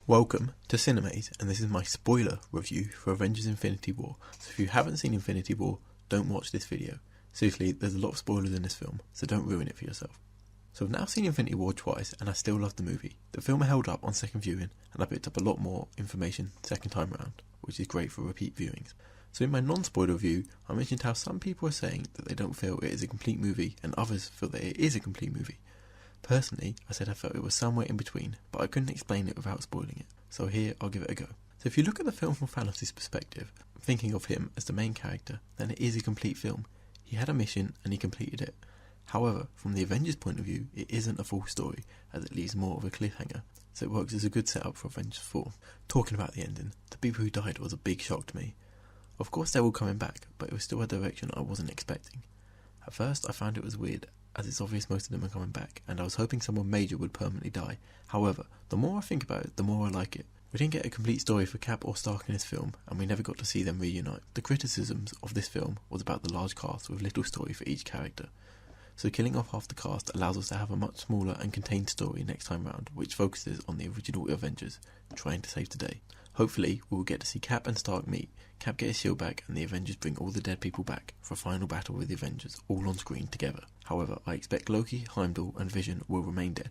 Welcome to Cinemaze, and this is my spoiler review for Avengers Infinity War. So if you haven't seen Infinity War, don't watch this video. Seriously, there's a lot of spoilers in this film, so don't ruin it for yourself. So I've now seen Infinity War twice, and I still love the movie. The film held up on second viewing, and I picked up a lot more information second time around, which is great for repeat viewings. So in my non-spoiler review, I mentioned how some people are saying that they don't feel it is a complete movie, and others feel that it is a complete movie. Personally, I said I felt it was somewhere in between, but I couldn't explain it without spoiling it. So here, I'll give it a go. So if you look at the film from Thanos' perspective, thinking of him as the main character, then it is a complete film. He had a mission and he completed it. However, from the Avengers point of view, it isn't a full story, as it leaves more of a cliffhanger. So it works as a good setup for Avengers 4. Talking about the ending, the people who died was a big shock to me. Of course they're all coming back, but it was still a direction I wasn't expecting. At first I found it was weird, as it's obvious most of them are coming back, and I was hoping someone major would permanently die. However, the more I think about it, the more I like it. We didn't get a complete story for Cap or Stark in this film, and we never got to see them reunite. The criticisms of this film was about the large cast with little story for each character. So killing off half the cast allows us to have a much smaller and contained story next time round, which focuses on the original Avengers, trying to save the day. Hopefully, we will get to see Cap and Stark meet, Cap get his shield back, and the Avengers bring all the dead people back for a final battle with the Avengers, all on screen together. However, I expect Loki, Heimdall, and Vision will remain dead.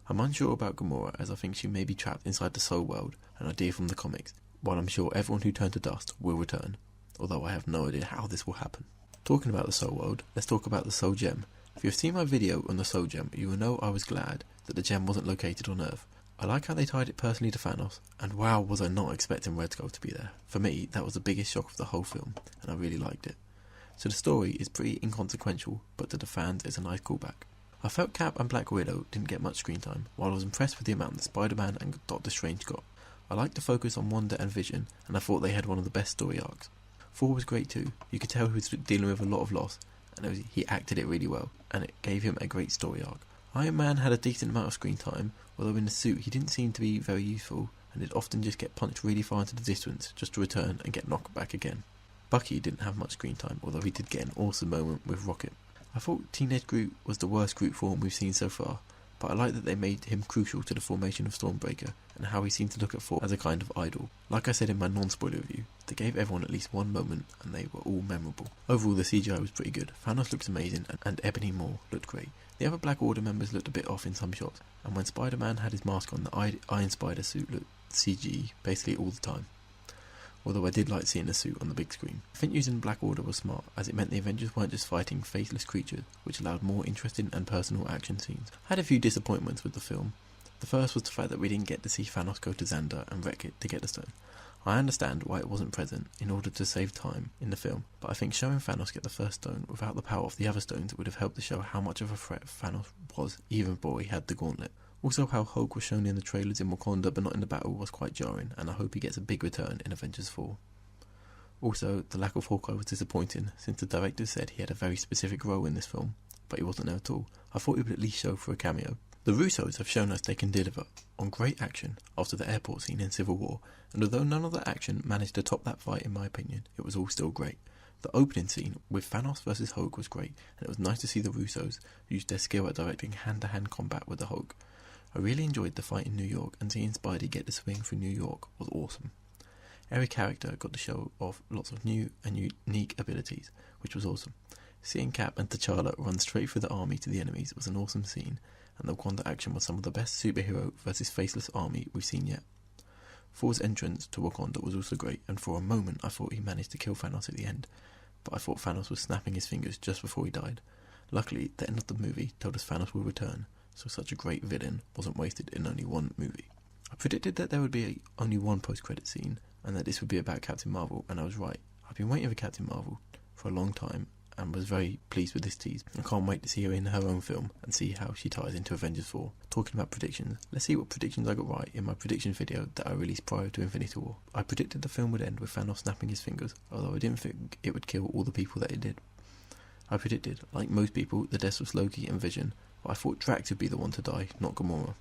I'm unsure about Gamora, as I think she may be trapped inside the Soul World, an idea from the comics, while I'm sure everyone who turned to dust will return, although I have no idea how this will happen. Talking about the Soul World, let's talk about the Soul Gem. If you have seen my video on the Soul Gem, you will know I was glad that the gem wasn't located on Earth. I like how they tied it personally to Thanos, and wow was I not expecting Red Skull to be there. For me, that was the biggest shock of the whole film, and I really liked it. So the story is pretty inconsequential, but to the fans it's a nice callback. I felt Cap and Black Widow didn't get much screen time, while I was impressed with the amount that Spider-Man and Doctor Strange got. I liked the focus on Wanda and Vision, and I thought they had one of the best story arcs. Thor was great too. You could tell he was dealing with a lot of loss, and he acted it really well, and it gave him a great story arc. Iron Man had a decent amount of screen time, although in the suit he didn't seem to be very useful, and he'd often just get punched really far into the distance just to return and get knocked back again. Bucky didn't have much screen time, although he did get an awesome moment with Rocket. I thought Teenage Groot was the worst Groot form we've seen so far, but I like that they made him crucial to the formation of Stormbreaker, and how he seemed to look at Thor as a kind of idol. Like I said in my non-spoiler review, they gave everyone at least one moment, and they were all memorable. Overall, the CGI was pretty good. Thanos looks amazing, and Ebony Maw looked great. The other Black Order members looked a bit off in some shots, and when Spider-Man had his mask on, the Iron Spider suit looked CG basically all the time. Although I did like seeing the suit on the big screen. I think using Black Order was smart, as it meant the Avengers weren't just fighting faceless creatures, which allowed more interesting and personal action scenes. I had a few disappointments with the film. The first was the fact that we didn't get to see Thanos go to Xandar and wreck it to get the stone. I understand why it wasn't present in order to save time in the film, but I think showing Thanos get the first stone without the power of the other stones would have helped to show how much of a threat Thanos was even before he had the gauntlet. Also, how Hulk was shown in the trailers in Wakanda but not in the battle was quite jarring, and I hope he gets a big return in Avengers 4. Also, the lack of Hawkeye was disappointing, since the director said he had a very specific role in this film, but he wasn't there at all. I thought he would at least show for a cameo. The Russos have shown us they can deliver on great action after the airport scene in Civil War, and although none of the action managed to top that fight in my opinion, it was all still great. The opening scene with Thanos vs Hulk was great, and it was nice to see the Russos use their skill at directing hand-to-hand combat with the Hulk. I really enjoyed the fight in New York, and seeing Spidey get to swing through New York was awesome. Every character got to show off lots of new and unique abilities, which was awesome. Seeing Cap and T'Challa run straight through the army to the enemies was an awesome scene, and the Wakanda action was some of the best superhero versus faceless army we've seen yet. Thor's entrance to Wakanda was also great, and for a moment I thought he managed to kill Thanos at the end, but I thought Thanos was snapping his fingers just before he died. Luckily, the end of the movie told us Thanos will return, so such a great villain wasn't wasted in only one movie. I predicted that there would be only one post-credit scene, and that this would be about Captain Marvel, and I was right. I've been waiting for Captain Marvel for a long time, and was very pleased with this tease. I can't wait to see her in her own film, and see how she ties into Avengers 4. Talking about predictions, let's see what predictions I got right in my prediction video that I released prior to Infinity War. I predicted the film would end with Thanos snapping his fingers, although I didn't think it would kill all the people that it did. I predicted, like most people, the deaths of Loki and Vision, but I thought Drax would be the one to die, not Gamora.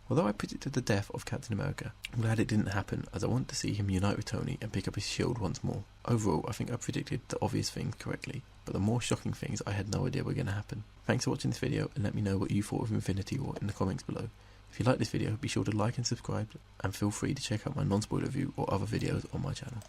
Although I predicted the death of Captain America, I'm glad it didn't happen, as I want to see him unite with Tony and pick up his shield once more. Overall, I think I predicted the obvious things correctly, but the more shocking things I had no idea were going to happen. Thanks for watching this video, and let me know what you thought of Infinity War in the comments below. If you like this video, be sure to like and subscribe, and feel free to check out my non-spoiler review or other videos on my channel.